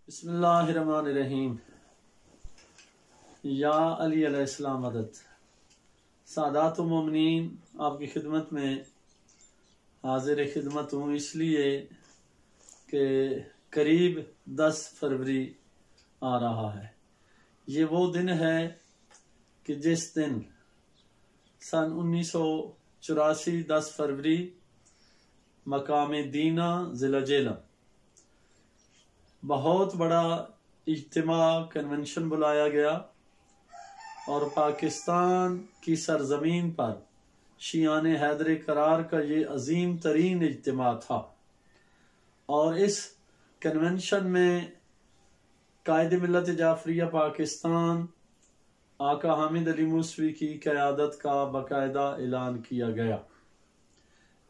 بسم اللہ الرحمن الرحیم۔ یا علی علیہ السلام مدد۔ سادات و مومنین، آپ کی خدمت میں حاضر خدمت ہوں اس لیے کہ قریب 10 فروری آ رہا ہے۔ یہ وہ دن ہے کہ جس دن سن 1984 10 فروری مقام دینہ ضلع جہلم بہت بڑا اجتماع کنونشن بلایا گیا اور پاکستان کی سرزمین پر شیعان حیدر کرار کا یہ عظیم ترین اجتماع تھا، اور اس کنونشن میں قائد ملت جعفریہ پاکستان آقا حامد علی موسوی کی قیادت کا باقاعدہ اعلان کیا گیا۔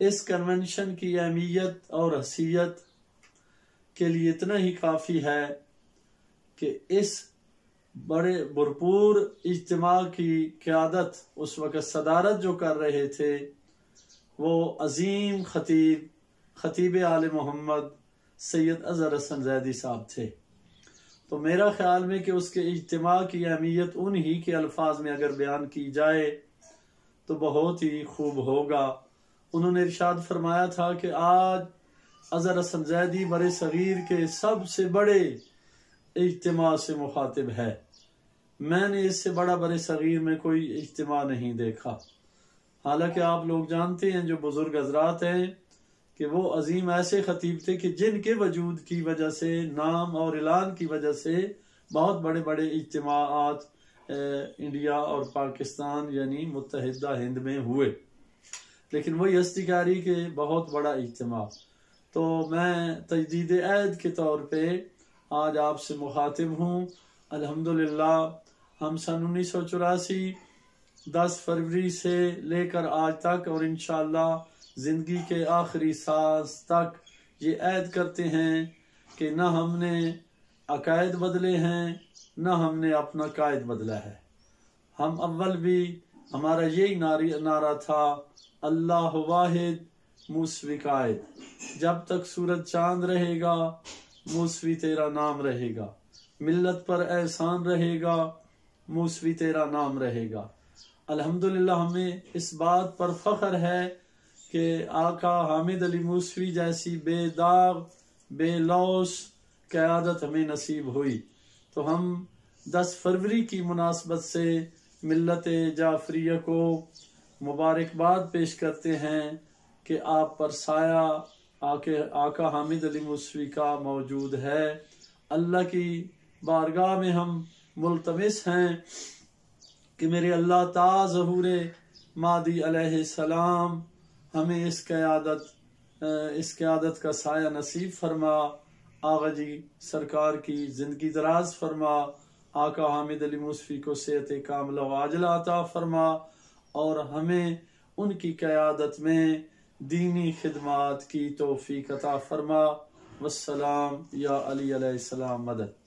اس کنونشن کی اہمیت اور حیثیت کے لیے اتنا ہی کافی ہے کہ اس بڑے بھرپور اجتماع کی قیادت اس وقت صدارت جو کر رہے تھے وہ عظیم خطیب آل محمد سید اظہر حسن زیدی صاحب تھے۔ تو میرا خیال میں کہ اس کے اجتماع کی اہمیت انہی کے الفاظ میں اگر بیان کی جائے تو بہت ہی خوب ہوگا۔ انہوں نے ارشاد فرمایا تھا کہ آج اظہر حسن زیدی برِ صغیر کے سب سے بڑے اجتماع سے مخاطب ہے۔ میں نے اس سے بڑا برِ صغیر میں کوئی اجتماع نہیں دیکھا۔ حالانکہ آپ لوگ جانتے ہیں جو بزرگ حضرات ہیں کہ وہ عظیم ایسے خطیب تھے کہ جن کے وجود کی وجہ سے، نام اور اعلان کی وجہ سے بہت بڑے بڑے اجتماعات انڈیا اور پاکستان یعنی متحدہ ہند میں ہوئے، لیکن وہی ہستی کاری کے بہت بڑا اجتماع۔ تو میں تجدید عہد کے طور پہ آج آپ سے مخاطب ہوں۔ الحمدللہ ہم سن 1984 10 فروری سے لے کر آج تک اور انشاءاللہ زندگی کے آخری سانس تک یہ عہد کرتے ہیں کہ نہ ہم نے عقائد بدلے ہیں، نہ ہم نے اپنا قائد بدلا ہے۔ ہم اول بھی ہمارا یہی نعرہ تھا، اللہ واحد موسوی قائد، جب تک سورج چاند رہے گا موسوی تیرا نام رہے گا، ملت پر احسان رہے گا موسوی تیرا نام رہے گا۔ الحمدللہ ہمیں اس بات پر فخر ہے کہ آقا حامد علی موسوی جیسی بے داغ بے لوث قیادت ہمیں نصیب ہوئی۔ تو ہم 10 فروری کی مناسبت سے ملت جعفریہ کو مبارکباد پیش کرتے ہیں کہ آپ پر سایہ آقا حامد علی موسوی کا موجود ہے۔ اللہ کی بارگاہ میں ہم ملتمس ہیں کہ میرے اللہ تعالی ظہور مہدی علیہ السلام ہمیں اس قیادت کا سایہ نصیب فرما، آغا جی سرکار کی زندگی دراز فرما، آقا حامد علی موسوی کو صحت کاملہ و عاجلہ عطا فرما، اور ہمیں ان کی قیادت میں دینی خدمات کی توفیق عطا فرما۔ والسلام یا علی علیہ السلام مدد۔